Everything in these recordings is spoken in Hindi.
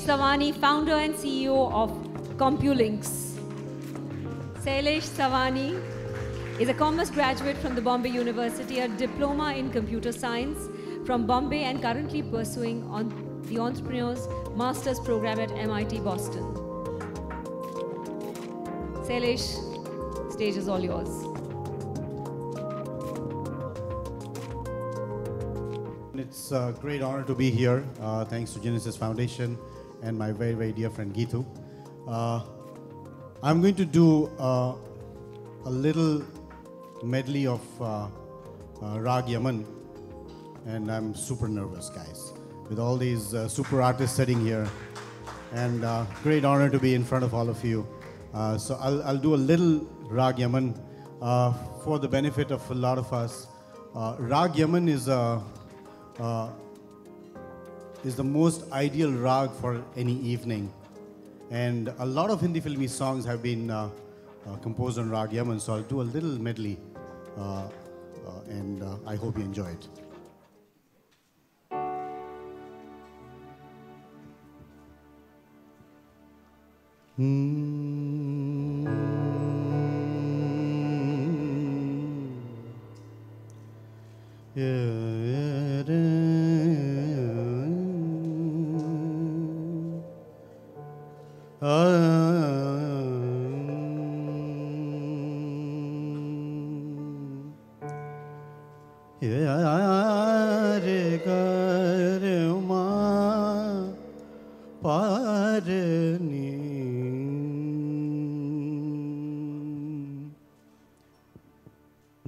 Savani, founder and CEO of CompuLinks. Sailesh Savani is a commerce graduate from the Bombay University, a diploma in computer science from Bombay, and currently pursuing the Entrepreneur's Master's program at MIT Boston. Sailesh, stage is all yours. It's a great honor to be here, thanks to Genesis Foundation and my very, very dear friend Geetu. I'm going to do a little medley of Rag Yaman, and I'm super nervous, guys, with all these super artists sitting here, and great honor to be in front of all of you. So I'll do a little Rag Yaman for the benefit of a lot of us. Rag Yaman is the most ideal rag for any evening, and a lot of Hindi filmy songs have been composed on Rag Yaman, so I'll do a little medley, and I hope you enjoy it.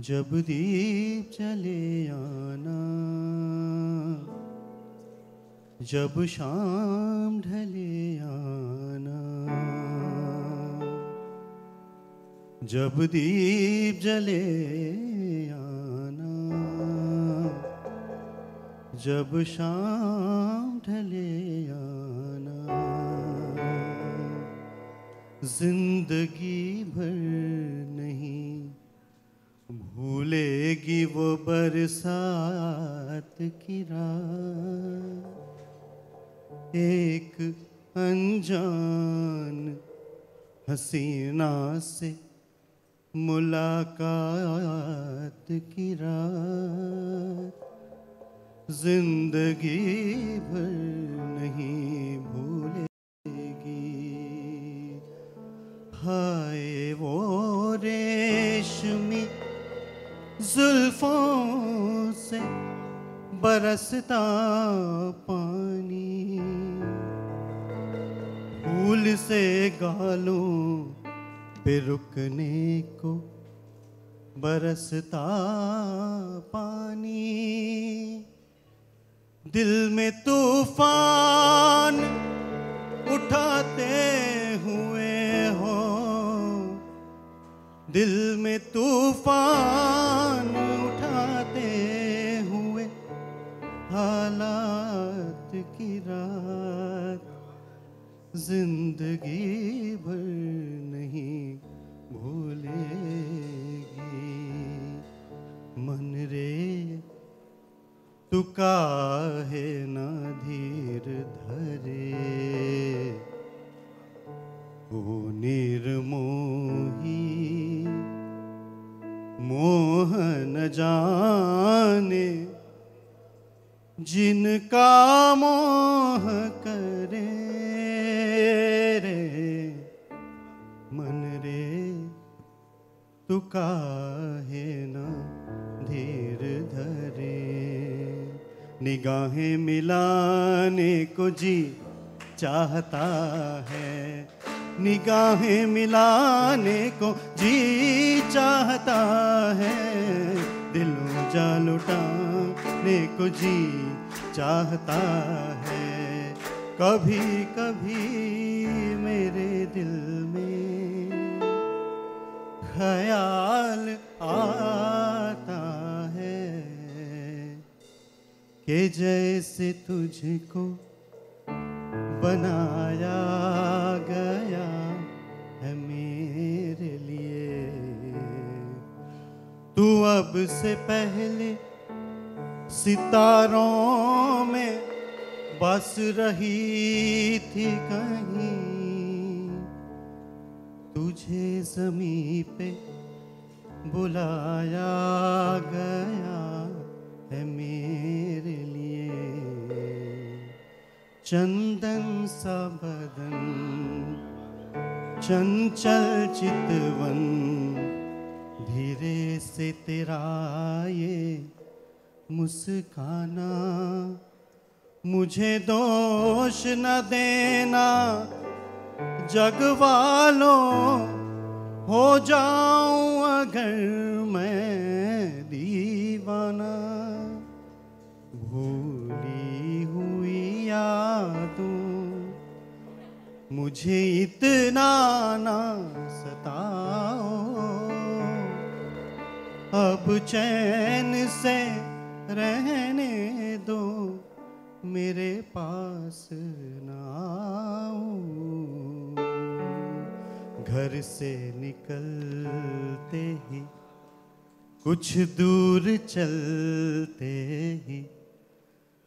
जब दीप चले आना, जब शाम ढले आना, जब दीप जले आना, जब शाम ढले आना, जिंदगी भर नहीं भूलेगी वो बरसात की रात, एक अनजान हसीना से मुलाकात की रात, जिंदगी भर नहीं भूलेगी। हाय वो रेशमी जुल्फों से बरसता पानी, फूल से गालों पे रुकने को बरसता पानी, दिल में तूफान उठाते हुए हो, दिल में तूफान उठाते हुए हालात की रात, जिंदगी भर नहीं भूलेगी। मन रे तू काहे ना धीर धरे, ओ निर्मोही मोह न जाने, जिनका मोह करे रे, मन रे तू काहे ना धीर धरे। निगाहें मिलाने को जी चाहता है, निगाहें मिलाने को जी चाहता है, दिलों जा लुटाने को जी चाहता है। कभी कभी मेरे दिल में ख्याल आता है कि जैसे तुझको बनाया गया है मेरे लिए, तू अब से पहले सितारों में बस रही थी कहीं, तुझे ज़मीं पे बुलाया गया है मेरे लिए। चंदन सा बदन, चंचल चितवन, धीरे से तेरा ये मुस्काना, मुझे दोष न देना जग वालों, हो जाऊं अगर मैं दीवाना। भूली हुई यादों मुझे इतना ना सताओ, अब चैन से रहने दो, मेरे पास ना आओ। घर से निकलते ही, कुछ दूर चलते ही,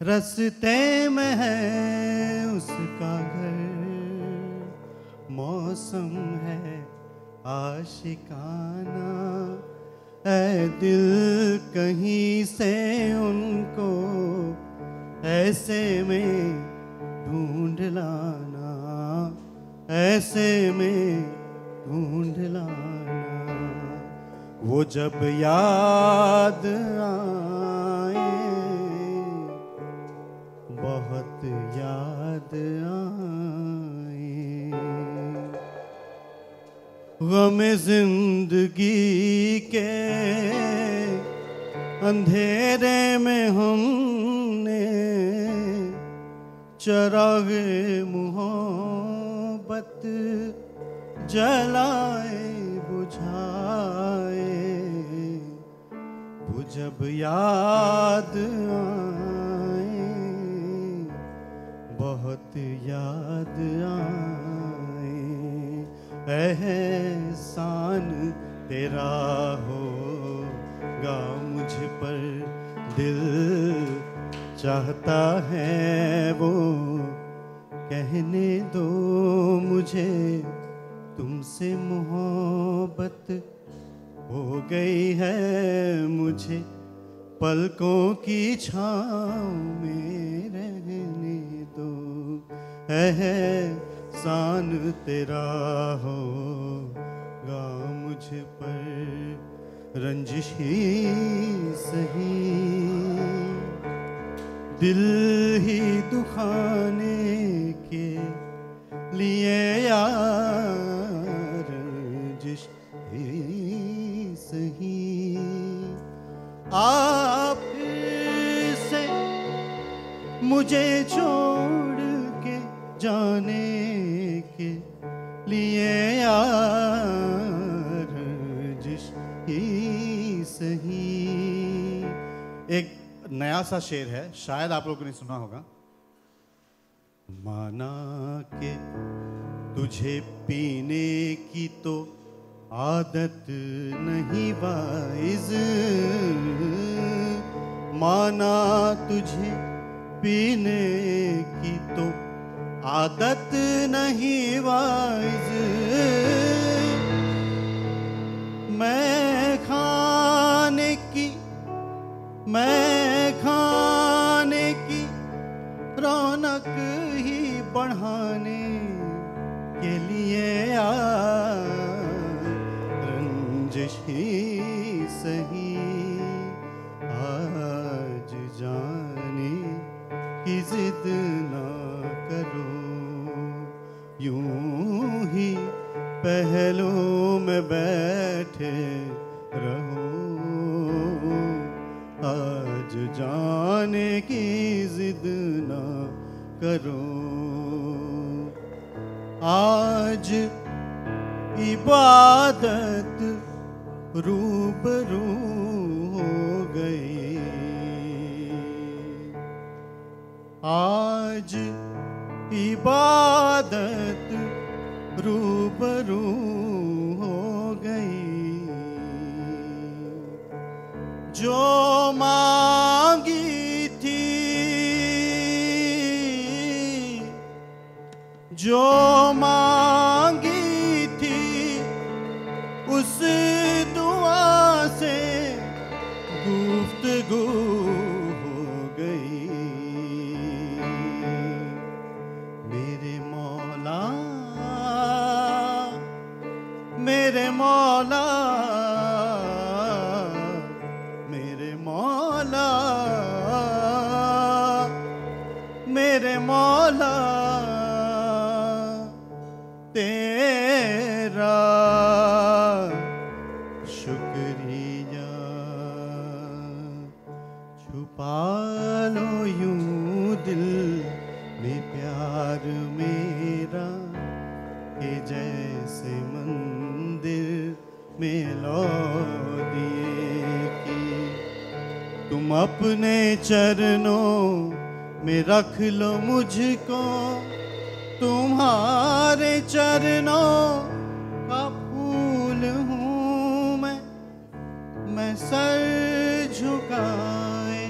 रास्ते में है उसका घर। मौसम है आशिकाना, ऐ दिल कहीं से उनको ऐसे में ढूंढ लाना, ऐसे में ढूंढ लाना। वो जब याद आए, बहुत याद आए। गम जिंदगी के अंधेरे में हमने चरागे मोहब्बत जलाए बुझाए। वो जब याद आए, बहुत याद आए। एहसान तेरा होगा मुझ पर, दिल चाहता है वो कहने दो मुझे, तुमसे मोहब्बत हो गई है मुझे, पलकों की छाँव में रहने दो। एहसान तेरा होगा मुझ पर, रंजिश ही सही, दिल ही दुखाने के लिए यार, रंजिश ही सही। आप फिर से मुझे छोड़ के जाने के लिए यार, रंजिश ही सही। एक नया सा शेर है, शायद आप लोगों ने सुना होगा। माना के तुझे पीने की तो आदत नहीं वाइज, माना तुझे पीने की तो आदत नहीं वाइज, मैं खाने की रौनक ही बढ़ाने के लिए रंजिश ही सही। आज जाने की जिद ना करो, यूं ही पहलों में बैठे रहो। आज जाने की जिद ना करो, आज इबादत रूबरू हो गई। आज इबादत रूबरू हो गई। जो मांगी थी जो मांगी थी उस दुआ से गुफ्तगू हो गई। मेरे मौला मेरे मौला मेरे मौला मेरे मौला तेरा शुक्रिया। छुपा लो यूं दिल में प्यार मेरा कि जैसे मंदिर में लो दिए की। तुम अपने चरणों में रख लो मुझको, तुम्हारे चरणों का फूल हूँ मैं सर झुकाए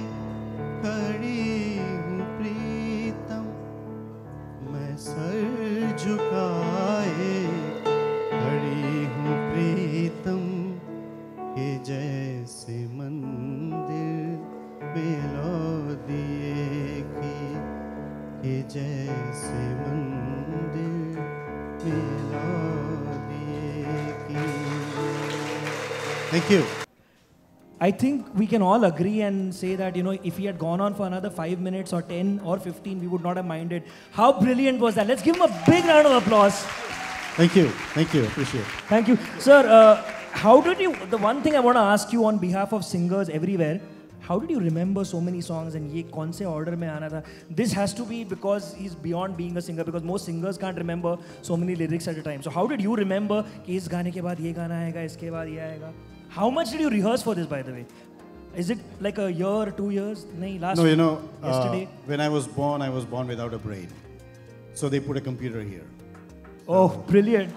खड़ी हूँ प्रीतम, मैं सर झुकाए खड़ी हूँ प्रीतम के जैसे मंदिर में लो दिए के जैसे मंदिर में लो दिए की। Thank you. I think we can all agree and say that, you know, if he had gone on for another 5 minutes or 10 or 15, we would not have minded. How brilliant was that? Let's give him a big round of applause. Thank you. Appreciate it. Thank you. Sir, how did you, the one thing I want to ask you on behalf of singers everywhere, how did you remember so many songs and ye kaun se order mein aana tha? This has to be because he's beyond being a singer, because most singers can't remember so many lyrics at a time. So how did you remember ki is gaane ke baad ye gana aayega, iske baad ye aayega? How much did you rehearse for this, by the way? Is it like a year, 2 years? No, you know, yesterday? when I was born without a brain. So they put a computer here. Oh, brilliant.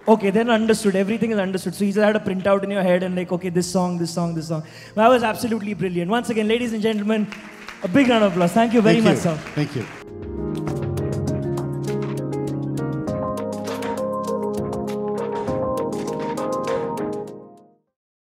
Okay, then understood. Everything is understood. So you just had a printout in your head and like, okay, this song. That was absolutely brilliant. Once again, ladies and gentlemen, a big round of applause. Thank you very much, sir. Thank you.